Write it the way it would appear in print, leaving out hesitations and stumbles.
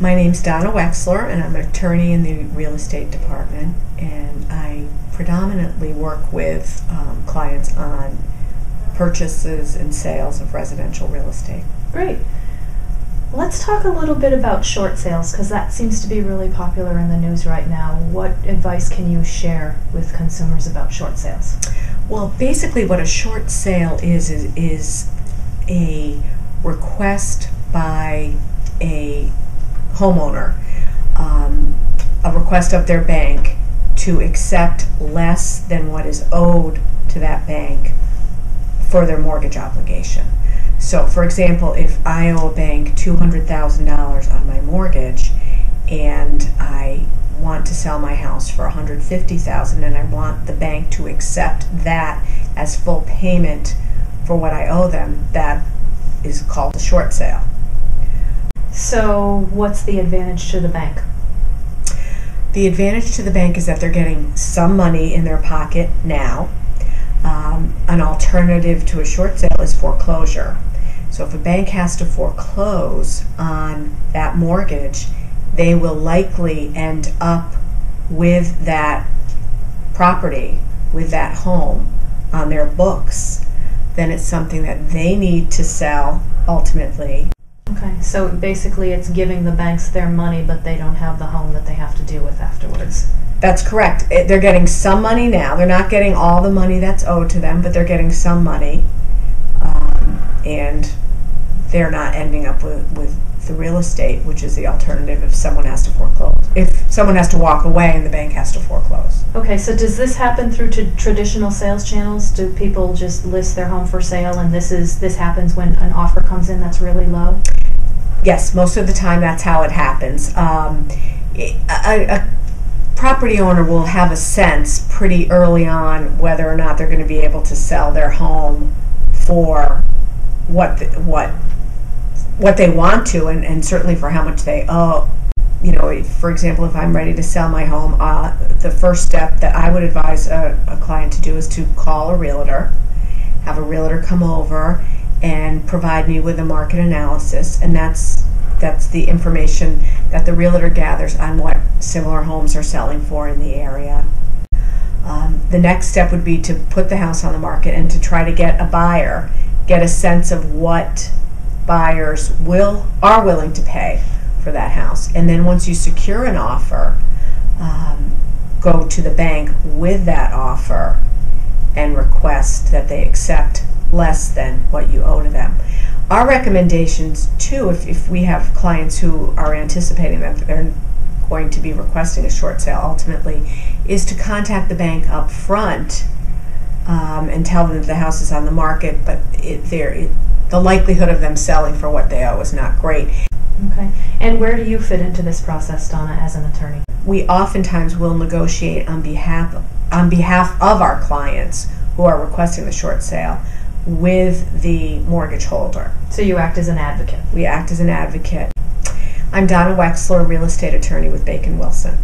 My name's Donna Wexler, and I'm an attorney in the real estate department, and I predominantly work with clients on purchases and sales of residential real estate. Great. Let's talk a little bit about short sales, because that seems to be really popular in the news right now. What advice can you share with consumers about short sales? Well, basically what a short sale is a request by a homeowner, a request of their bank to accept less than what is owed to that bank for their mortgage obligation. So, for example, if I owe a bank $200,000 on my mortgage and I want to sell my house for $150,000 and I want the bank to accept that as full payment for what I owe them, that is called a short sale. So what's the advantage to the bank? The advantage to the bank is that they're getting some money in their pocket now. An alternative to a short sale is foreclosure. So if a bank has to foreclose on that mortgage, they will likely end up with that property, with that home on their books. Then it's something that they need to sell ultimately. Okay, so basically it's giving the banks their money, but they don't have the home that they have to deal with afterwards. That's correct. They're getting some money now. They're not getting all the money that's owed to them, but they're getting some money. And they're not ending up with the real estate, which is the alternative if someone has to foreclose. If someone has to walk away and the bank has to foreclose. Okay, so does this happen through traditional sales channels? Do people just list their home for sale, and this happens when an offer comes in that's really low? Yes, most of the time that's how it happens. A property owner will have a sense pretty early on whether or not they're going to be able to sell their home for what they want to, and certainly for how much they owe. You know, for example, if I'm ready to sell my home, the first step that I would advise a client to do is to call a realtor, have a realtor come over and provide me with a market analysis, and that's the information that the realtor gathers on what similar homes are selling for in the area. The next step would be to put the house on the market and to try to get a buyer, get a sense of what buyers are willing to pay for that house. And then once you secure an offer, go to the bank with that offer and request that they accept less than what you owe to them. Our recommendations too, if we have clients who are anticipating that they're going to be requesting a short sale ultimately, is to contact the bank up front and tell them that the house is on the market, but the likelihood of them selling for what they owe is not great. Okay. And where do you fit into this process, Donna, as an attorney? We oftentimes will negotiate on behalf of our clients who are requesting the short sale with the mortgage holder. So you act as an advocate? We act as an advocate. I'm Donna Wexler, real estate attorney with Bacon Wilson.